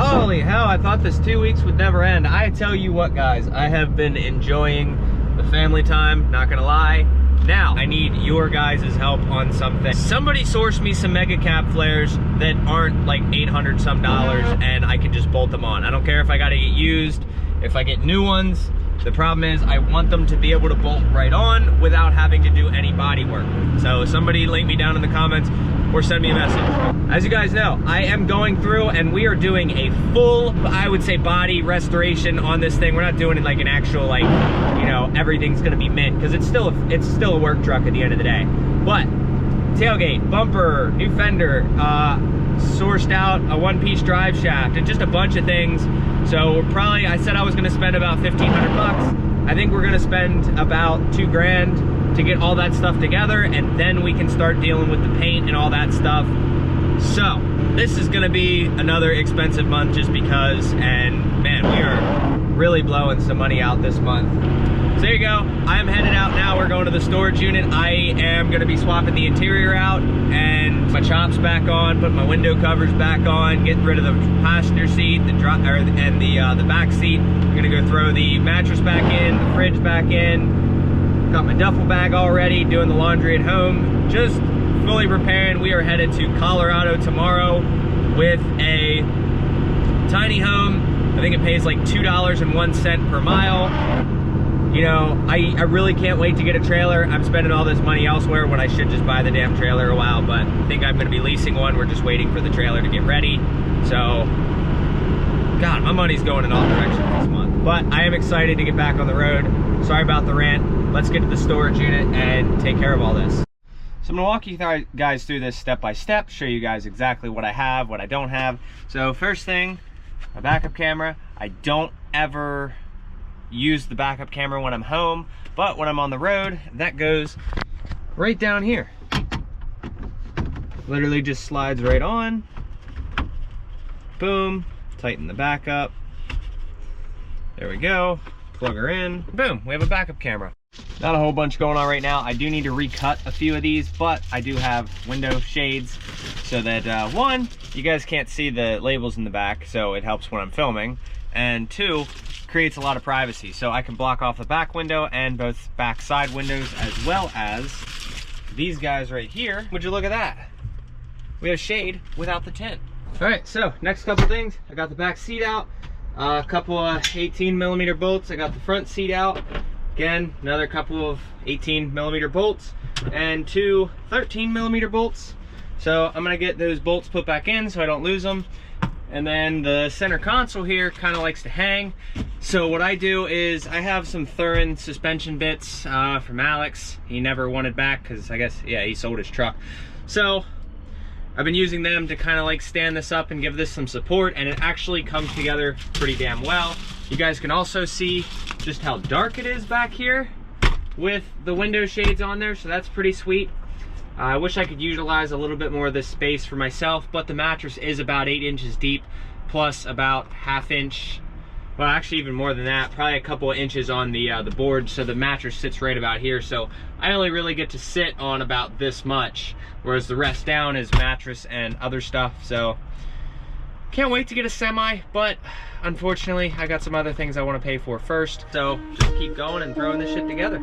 Holy hell, I thought this 2 weeks would never end. I tell you what, guys, I have been enjoying the family time, not gonna lie. Now, I need your guys' help on something. Somebody source me some mega cap flares that aren't like $800 some and I can just bolt them on. I don't care if I gotta get used, if I get new ones. The problem is I want them to be able to bolt right on without having to do any body work. So somebody link me down in the comments or send me a message. As you guys know, I am going through and we are doing a full, I would say, body restoration on this thing. We're not doing it like an actual, like, you know, everything's gonna be mint, because it's still a work truck at the end of the day. But tailgate, bumper, new fender, sourced out a one-piece drive shaft, and just a bunch of things. So we're probably, I said I was gonna spend about 1,500 bucks. I think we're gonna spend about 2 grand to get all that stuff together, and then we can start dealing with the paint and all that stuff. So this is gonna be another expensive month just because, and man, we are really blowing some money out this month. So there you go, I'm headed out now. We're going to the storage unit. I am gonna be swapping the interior out and my chops back on, putting my window covers back on, getting rid of the passenger seat, the back seat. I'm gonna go throw the mattress back in, the fridge back in. Got my duffel bag already, doing the laundry at home, just fully preparing. We are headed to Colorado tomorrow with a tiny home. I think it pays like $2.01 per mile. You know, I really can't wait to get a trailer. I'm spending all this money elsewhere when I should just buy the damn trailer a while, but I think I'm gonna be leasing one. We're just waiting for the trailer to get ready. So, God, my money's going in all directions this month. But I am excited to get back on the road. Sorry about the rant. Let's get to the storage unit and take care of all this. So I'm gonna walk you guys through this step by step, show you guys exactly what I have, what I don't have. So first thing, my backup camera. I don't ever use the backup camera when I'm home, but when I'm on the road, that goes right down here. Literally just slides right on. Boom, tighten the back up. There we go, plug her in. Boom, we have a backup camera. Not a whole bunch going on right now. I do need to recut a few of these, but I do have window shades so that one, you guys can't see the labels in the back, so it helps when I'm filming, and two, creates a lot of privacy. So I can block off the back window and both back side windows, as well as these guys right here. Would you look at that? We have shade without the tint. All right, so next couple things. I got the back seat out, a couple of 18mm bolts. I got the front seat out. Again, another couple of 18mm bolts and 2 13mm bolts. So I'm gonna get those bolts put back in so I don't lose them. And then the center console here kind of likes to hang. So what I do is I have some Thurin suspension bits from Alex. He never wanted back because I guess, yeah, he sold his truck. So I've been using them to kind of like stand this up and give this some support, and it actually comes together pretty damn well. You guys can also see just how dark it is back here with the window shades on there, so that's pretty sweet. I wish I could utilize a little bit more of this space for myself, but the mattress is about 8 inches deep, plus about ½ inch, well actually even more than that, probably a couple of inches on the board, so the mattress sits right about here. So I only really get to sit on about this much, whereas the rest down is mattress and other stuff. So can't wait to get a semi, but unfortunately I got some other things I want to pay for first. So just keep going and throwing this shit together.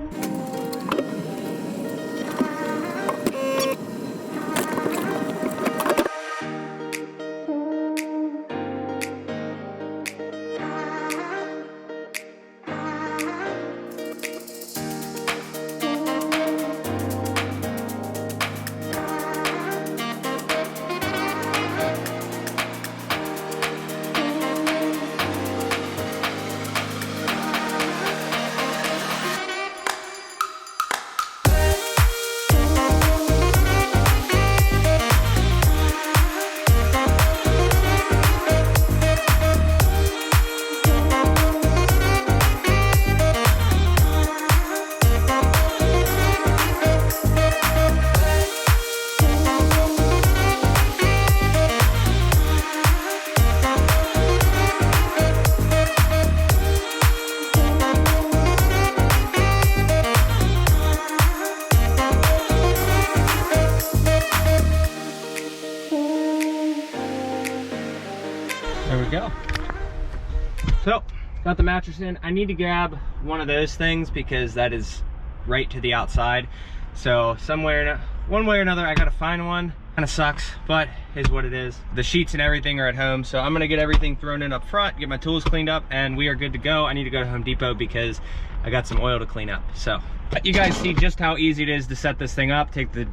So, got the mattress in. I need to grab one of those things because that is right to the outside. So somewhere, one way or another, I gotta find one. Kind of sucks, but is what it is. The sheets and everything are at home, so I'm gonna get everything thrown in up front, get my tools cleaned up, and we are good to go. I need to go to Home Depot because I got some oil to clean up. So, you guys see just how easy it is to set this thing up. Take the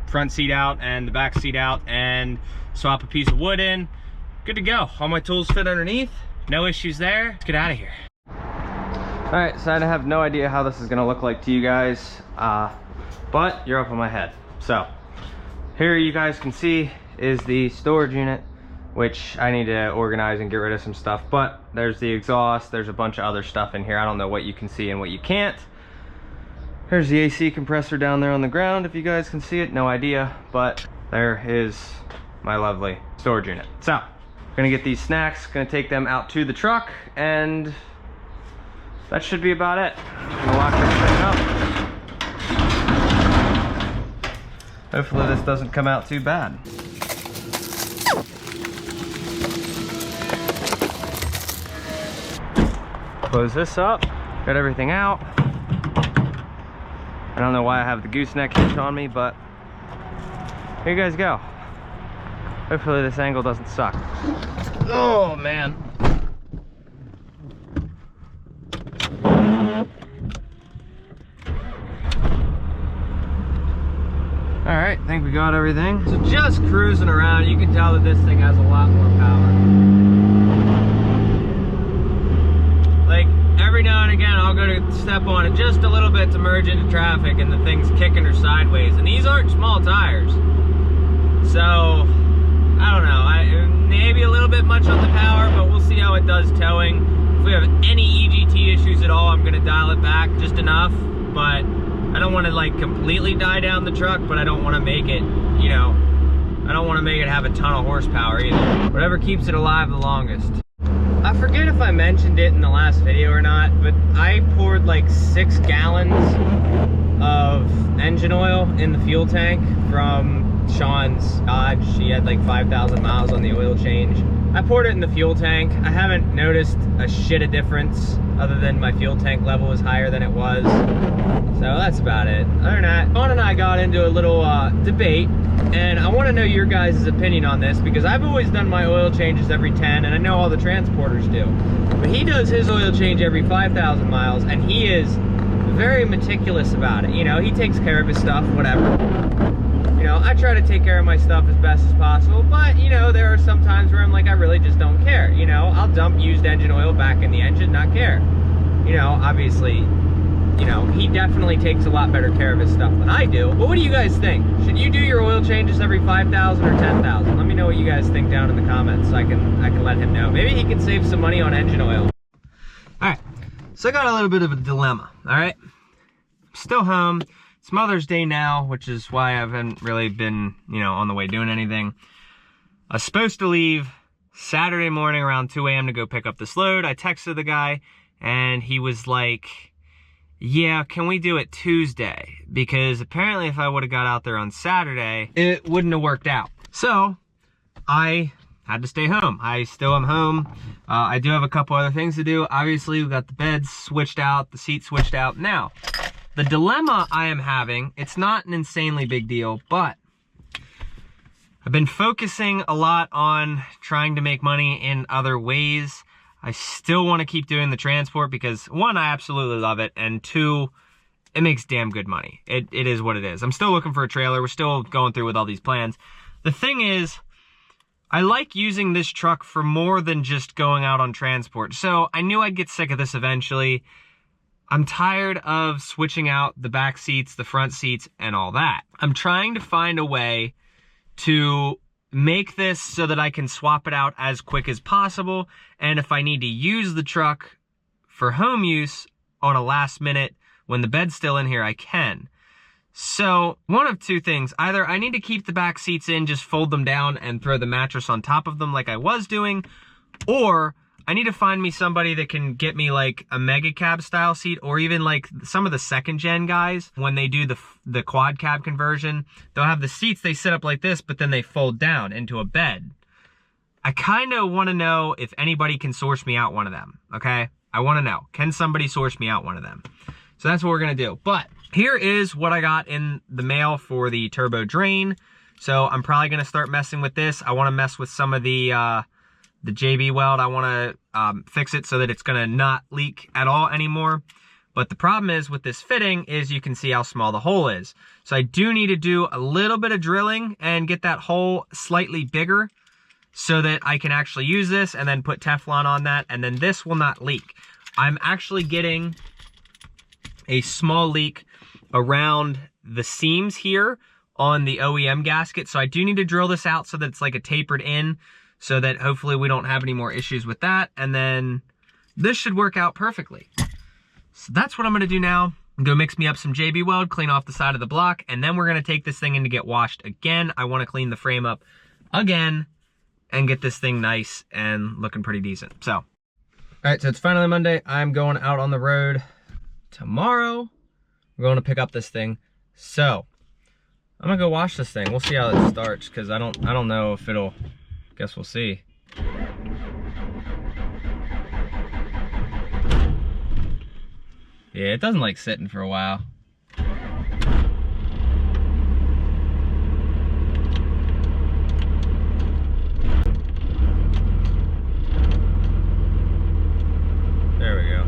front seat out and the back seat out and swap a piece of wood in. Good to go. All my tools fit underneath. No issues there. Let's get out of here. All right, so I have no idea how this is gonna look like to you guys, but you're up on my head. So here you guys can see is the storage unit, which I need to organize and get rid of some stuff, but there's the exhaust, there's a bunch of other stuff in here. I don't know what you can see and what you can't. There's the AC compressor down there on the ground, if you guys can see it, no idea, but there is my lovely storage unit. So, gonna get these snacks, gonna take them out to the truck, and that should be about it. Gonna lock this thing up. Hopefully this doesn't come out too bad. Close this up, got everything out. I don't know why I have the gooseneck hitch on me, but here you guys go. Hopefully this angle doesn't suck. Oh man. All right, I think we got everything. So just cruising around, you can tell that this thing has a lot more power. Like every now and again, I'll go to step on it just a little bit to merge into traffic and the thing's kicking her sideways. And these aren't small tires. So, I don't know, maybe a little bit much on the power, but we'll see how it does towing. If we have any EGT issues at all, I'm gonna dial it back just enough, but I don't want to like completely die down the truck, but I don't want to make it, you know, I don't want to make it have a ton of horsepower either. Whatever keeps it alive the longest. I forget if I mentioned it in the last video or not, but I poured like 6 gallons of engine oil in the fuel tank from Sean's Dodge. She had like 5,000 miles on the oil change. I poured it in the fuel tank. I haven't noticed a shit of difference other than my fuel tank level is higher than it was. So that's about it. Other than that, Sean and I got into a little debate, and I want to know your guys' opinion on this because I've always done my oil changes every 10, and I know all the transporters do. But he does his oil change every 5,000 miles, and he is very meticulous about it. You know, he takes care of his stuff, whatever. You know, I try to take care of my stuff as best as possible, but, you know, there are some times where I'm like, I really just don't care. You know, I'll dump used engine oil back in the engine, not care. You know, obviously, you know, he definitely takes a lot better care of his stuff than I do. But what do you guys think? Should you do your oil changes every 5,000 or 10,000? Let me know what you guys think down in the comments so I can let him know. Maybe he can save some money on engine oil. All right, so I got a little bit of a dilemma, all right? I'm still home. It's Mother's Day now, which is why I haven't really been, you know, on the way doing anything. I was supposed to leave Saturday morning around 2 a.m. to go pick up this load. I texted the guy, and he was like, yeah, can we do it Tuesday? Because apparently if I would have got out there on Saturday, it wouldn't have worked out. So I had to stay home. I still am home. I do have a couple other things to do. Obviously, we've got the beds switched out, the seats switched out. Now, the dilemma I am having, it's not an insanely big deal, but I've been focusing a lot on trying to make money in other ways. I still want to keep doing the transport because, one, I absolutely love it, and two, it makes damn good money. It is what it is. I'm still looking for a trailer. We're still going through with all these plans. The thing is, I like using this truck for more than just going out on transport. So I knew I'd get sick of this eventually. I'm tired of switching out the back seats, the front seats, and all that. I'm trying to find a way to make this so that I can swap it out as quick as possible. And if I need to use the truck for home use on a last minute when the bed's still in here, I can. So one of two things: either I need to keep the back seats in, just fold them down and throw the mattress on top of them like I was doing, or I need to find me somebody that can get me like a mega cab style seat, or even like some of the second gen guys, when they do the quad cab conversion, they'll have the seats, they sit up like this, but then they fold down into a bed. I kind of want to know if anybody can source me out one of them, okay? I want to know, can somebody source me out one of them? So that's what we're going to do. But here is what I got in the mail for the turbo drain. So I'm probably going to start messing with this. I want to mess with some of the JB weld. I want to fix it so that it's going to not leak at all anymore. But the problem is with this fitting is you can see how small the hole is. So I do need to do a little bit of drilling and get that hole slightly bigger so that I can actually use this and then put Teflon on that, and then this will not leak. I'm actually getting a small leak around the seams here on the OEM gasket. So I do need to drill this out so that it's like a tapered in so that hopefully we don't have any more issues with that. And then this should work out perfectly. So that's what I'm gonna do now. I'm gonna mix me up some JB weld, clean off the side of the block, and then we're gonna take this thing in to get washed again. I wanna clean the frame up again and get this thing nice and looking pretty decent. So, all right, so it's finally Monday. I'm going out on the road tomorrow. We're going to pick up this thing. So, I'm gonna go wash this thing. We'll see how it starts, because I don't know if it'll, guess we'll see. Yeah, it doesn't like sitting for a while. There we go.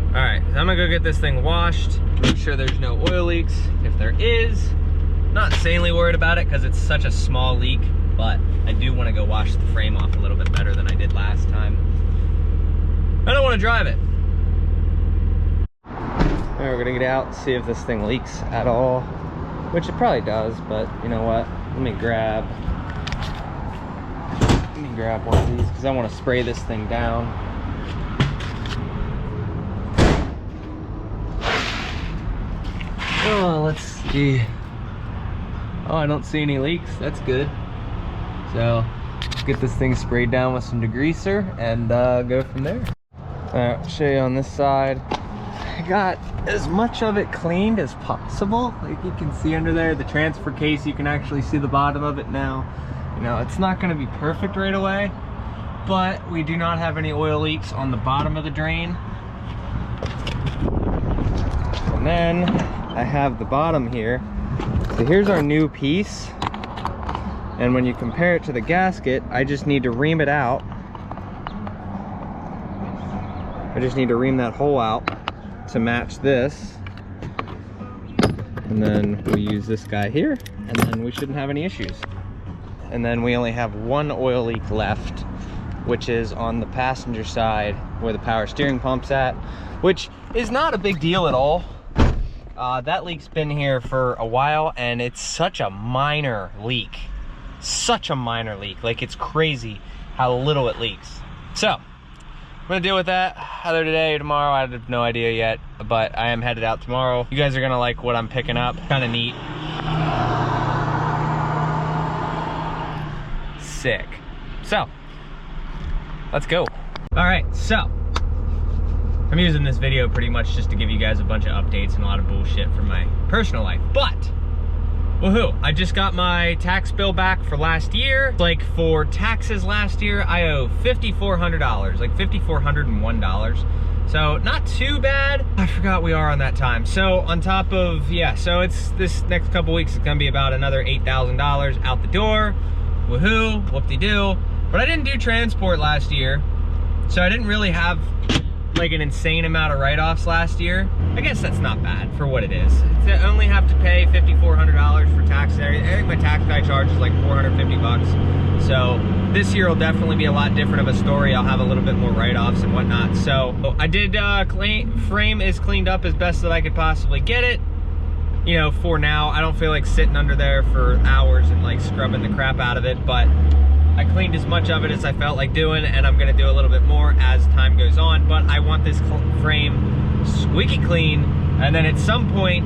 All right, so I'm gonna go get this thing washed, make sure there's no oil leaks. If there is, not insanely worried about it because it's such a small leak, but I do want to go wash the frame off a little bit better than I did last time. I don't want to drive it. All right, we're gonna get out, see if this thing leaks at all, which it probably does, but you know what? Let me grab one of these because I want to spray this thing down. Oh, let's see. Oh, I don't see any leaks. That's good. So, let's get this thing sprayed down with some degreaser and go from there. All right, I'll show you on this side. I got as much of it cleaned as possible. Like you can see under there, the transfer case, you can actually see the bottom of it now. You know, it's not gonna be perfect right away, but we do not have any oil leaks on the bottom of the drain. And then I have the bottom here. So here's our new piece. And when you compare it to the gasket, I just need to ream it out. I just need to ream that hole out to match this, and then we use this guy here, and then we shouldn't have any issues. And then we only have one oil leak left, which is on the passenger side where the power steering pump's at, which is not a big deal at all. That leak's been here for a while, and it's such a minor leak. Such a minor leak. Like, it's crazy how little it leaks. So I'm gonna deal with that either today or tomorrow. I have no idea yet, but I am headed out tomorrow. You guys are gonna like what I'm picking up. Kind of neat. Sick. So, let's go. All right, so I'm using this video pretty much just to give you guys a bunch of updates and a lot of bullshit from my personal life, but woohoo, I just got my tax bill back for last year. Like for taxes last year, I owe $5,400, like $5,401. So not too bad. I forgot we are on that time. So on top of, yeah, so it's this next couple weeks, it's gonna be about another $8,000 out the door. Woohoo, whoop-de-doo. But I didn't do transport last year, so I didn't really have like an insane amount of write-offs last year. I guess that's not bad for what it is. To only have to pay $5,400 for taxes. I think my tax guy charges like 450 bucks. So this year will definitely be a lot different of a story. I'll have a little bit more write-offs and whatnot. So I did frame is cleaned up as best that I could possibly get it. You know, for now, I don't feel like sitting under there for hours and like scrubbing the crap out of it, but I cleaned as much of it as I felt like doing, and I'm gonna do a little bit more as time goes on, but I want this frame squeaky clean, and then at some point,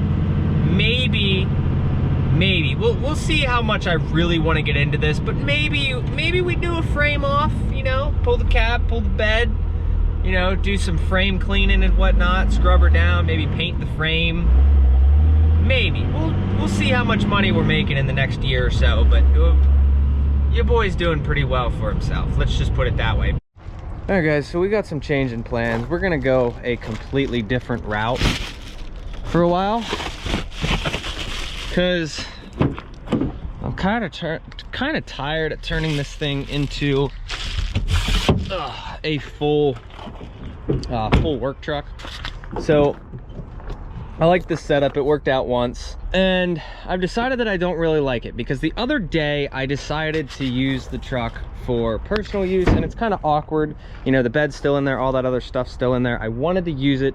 maybe, we'll see how much I really wanna get into this, but maybe we do a frame off, you know, pull the cap, pull the bed, you know, do some frame cleaning and whatnot, scrub her down, maybe paint the frame. Maybe, we'll see how much money we're making in the next year or so, but your boy's doing pretty well for himself. Let's just put it that way. All right, guys, so we got some change in plans. We're gonna go a completely different route for a while, because I'm kind of tired of turning this thing into a full work truck. So I like this setup. It worked out once, and I've decided that I don't really like it, because the other day I decided to use the truck for personal use, and it's kind of awkward. You know, the bed's still in there, all that other stuff's still in there. I wanted to use it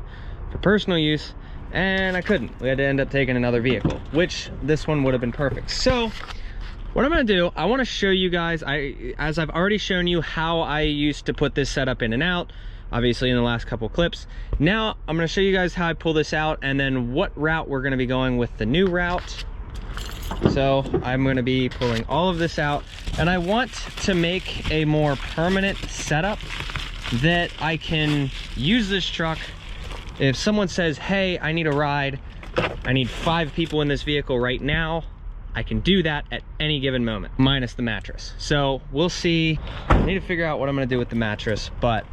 for personal use, and I couldn't. We had to end up taking another vehicle, which this one would have been perfect. So what I'm gonna do, I wanna show you guys, as I've already shown you how I used to put this setup in and out, obviously in the last couple clips. Now I'm gonna show you guys how I pull this out, and then what route we're gonna be going with the new route. So I'm gonna be pulling all of this out, and I want to make a more permanent setup that I can use this truck. If someone says, hey, I need a ride, I need 5 people in this vehicle right now, I can do that at any given moment, minus the mattress. So we'll see. I need to figure out what I'm gonna do with the mattress, but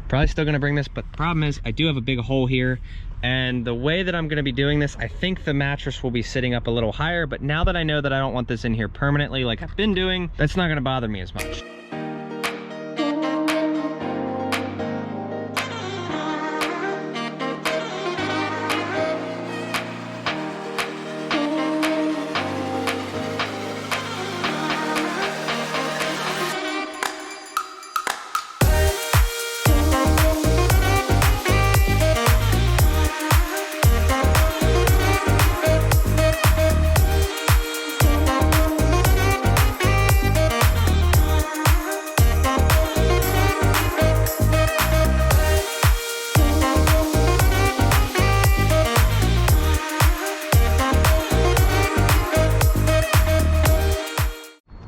probably still gonna bring this. But the problem is I do have a big hole here, and the way that I'm gonna be doing this, I think the mattress will be sitting up a little higher, but now that I know that I don't want this in here permanently like I've been doing, that's not gonna bother me as much.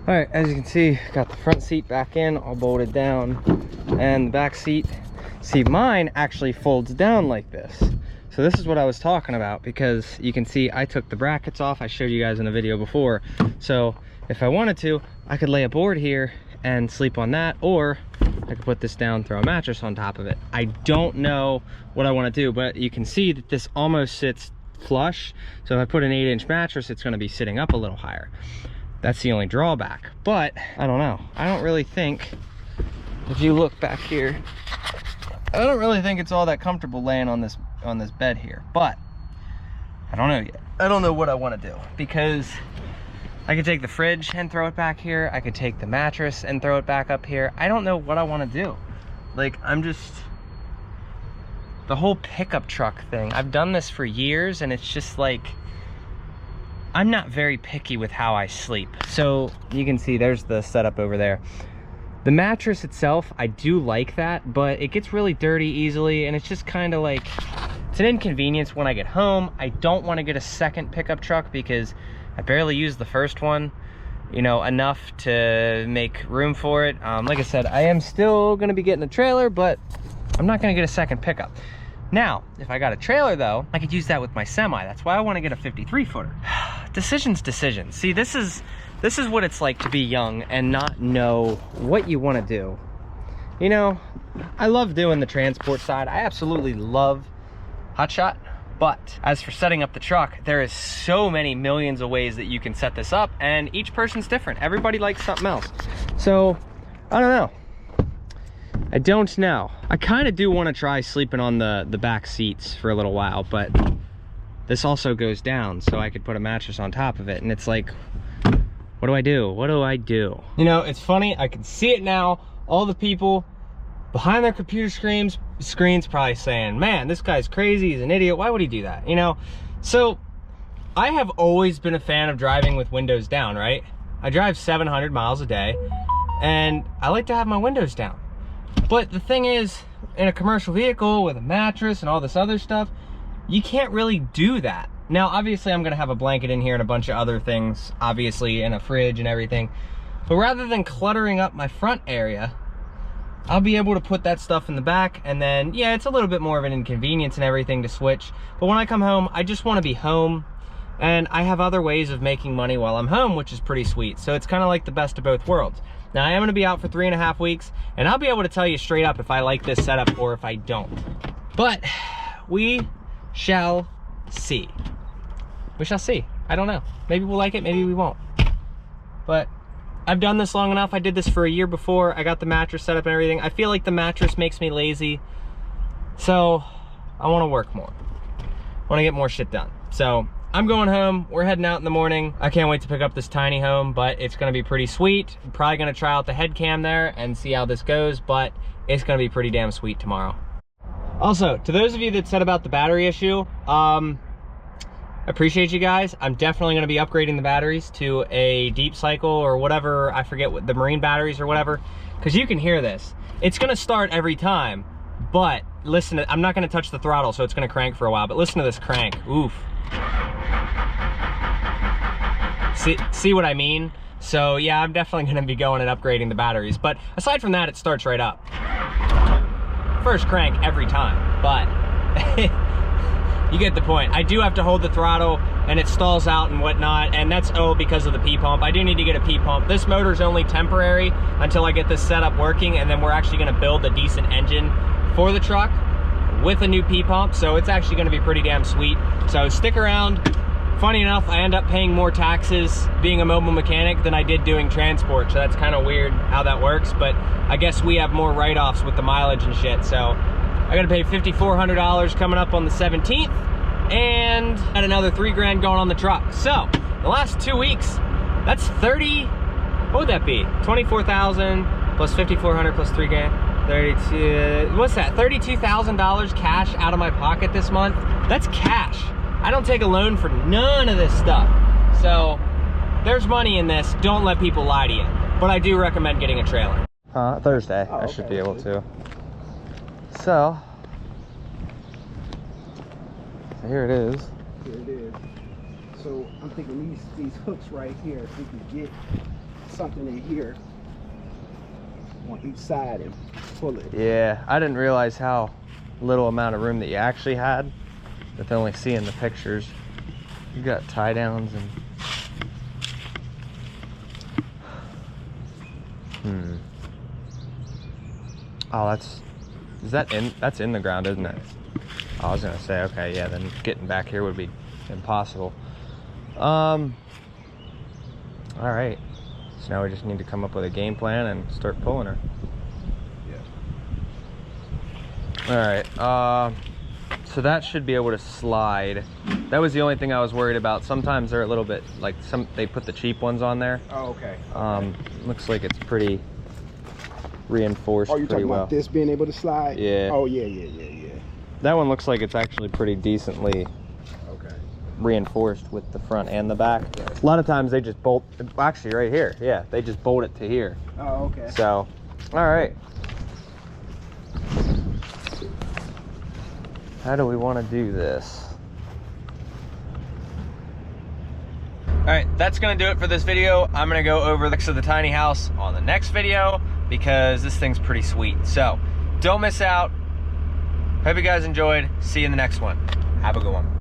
All right, as you can see, got the front seat back in, all bolted down, and the back seat, see, mine actually folds down like this. So this is what I was talking about, because you can see I took the brackets off. I showed you guys in the video before. So if I wanted to, I could lay a board here and sleep on that, or I could put this down, throw a mattress on top of it. I don't know what I want to do, but you can see that this almost sits flush. So if I put an 8-inch mattress, it's going to be sitting up a little higher. That's the only drawback. But I don't know, I don't really think, if you look back here, I don't really think it's all that comfortable laying on this bed here. But I don't know yet. I don't know what I want to do, because I could take the fridge and throw it back here. I could take the mattress and throw it back up here. I don't know what I want to do. Like, I'm just, the whole pickup truck thing, I've done this for years, and it's just like, I'm not very picky with how I sleep. So you can see there's the setup over there. The mattress itself, I do like that, but it gets really dirty easily, and it's just kind of like, it's an inconvenience when I get home. I don't want to get a second pickup truck because I barely used the first one, you know, enough to make room for it. Like I said, I am still going to be getting a trailer, but I'm not going to get a second pickup. Now, if I got a trailer though, I could use that with my semi. That's why I want to get a 53-footer. Decisions. See, this is what it's like to be young and not know what you want to do. You know, I love doing the transport side. I absolutely love hotshot. But as for setting up the truck, there is so many millions of ways that you can set this up, and each person's different. Everybody likes something else. So, I don't know. I kind of do want to try sleeping on the back seats for a little while, but this also goes down, so I could put a mattress on top of it, and it's like, what do I do? What do I do? You know, it's funny, I can see it now. All the people behind their computer screens probably saying, man, this guy's crazy, he's an idiot, why would he do that? You know, so I have always been a fan of driving with windows down, right? I drive 700 miles a day, and I like to have my windows down. But the thing is, in a commercial vehicle with a mattress and all this other stuff, you can't really do that. Now, obviously, I'm gonna have a blanket in here and a bunch of other things, obviously, and a fridge and everything. But rather than cluttering up my front area, I'll be able to put that stuff in the back, and then, yeah, it's a little bit more of an inconvenience and everything to switch. But when I come home, I just wanna be home, and I have other ways of making money while I'm home, which is pretty sweet. So it's kind of like the best of both worlds. Now I am gonna be out for 3.5 weeks, and I'll be able to tell you straight up if I like this setup or if I don't. But we shall see. We shall see. I don't know. Maybe we'll like it, maybe we won't. But I've done this long enough. I did this for a year before. I got the mattress set up and everything. I feel like the mattress makes me lazy. So I wanna work more. I wanna get more shit done. So I'm going home. We're heading out in the morning. I can't wait to pick up this tiny home, but it's gonna be pretty sweet. I'm probably gonna try out the head cam there and see how this goes, but it's gonna be pretty damn sweet tomorrow. Also, to those of you that said about the battery issue, appreciate you guys. I'm definitely gonna be upgrading the batteries to a deep cycle or whatever, I forget what, the marine batteries or whatever, because you can hear this. It's gonna start every time, but listen, I'm not gonna touch the throttle, so it's gonna crank for a while, but listen to this crank, oof. See what I mean? So yeah, I'm definitely gonna be going and upgrading the batteries, but aside from that, it starts right up. First crank every time, but you get the point. I do have to hold the throttle and it stalls out and whatnot, and that's because of the P-pump. I do need to get a P-pump. This motor's only temporary until I get this setup working, and then we're actually gonna build a decent engine for the truck with a new P-pump, so it's actually gonna be pretty damn sweet. So stick around. Funny enough, I end up paying more taxes being a mobile mechanic than I did doing transport, so that's kind of weird how that works, but I guess we have more write-offs with the mileage and shit, so I gotta pay $5,400 coming up on the 17th, and got another $3 grand going on the truck. So, the last 2 weeks, that's 30, what would that be? 24,000 plus 5,400 plus 3 grand, 32, what's that? $32,000 cash out of my pocket this month? That's cash. I don't take a loan for none of this stuff. So there's money in this. Don't let people lie to you. But I do recommend getting a trailer. Thursday. I should be able to. So here it is. Here it is. So I'm thinking these hooks right here, if we can get something in here on each side and pull it. Yeah, I didn't realize how little amount of room that you actually had with only seeing the pictures. You got tie downs and oh, that's in the ground, isn't it? I was gonna say, okay, yeah, then getting back here would be impossible. All right, so now we just need to come up with a game plan and start pulling her. Yeah. All right, so that should be able to slide. That was the only thing I was worried about. Sometimes they're a little bit like they put the cheap ones on there. Oh, okay. Looks like it's pretty reinforced. Oh, you're talking about this being able to slide? Yeah. Oh, yeah. That one looks like it's actually pretty decently reinforced with the front and the back. A lot of times they just bolt, actually right here, yeah, they just bolt it to here. Oh, okay. So, all right. How do we want to do this? All right, that's gonna do it for this video. I'm gonna go over the tiny house on the next video because this thing's pretty sweet. So don't miss out. Hope you guys enjoyed. See you in the next one. Have a good one.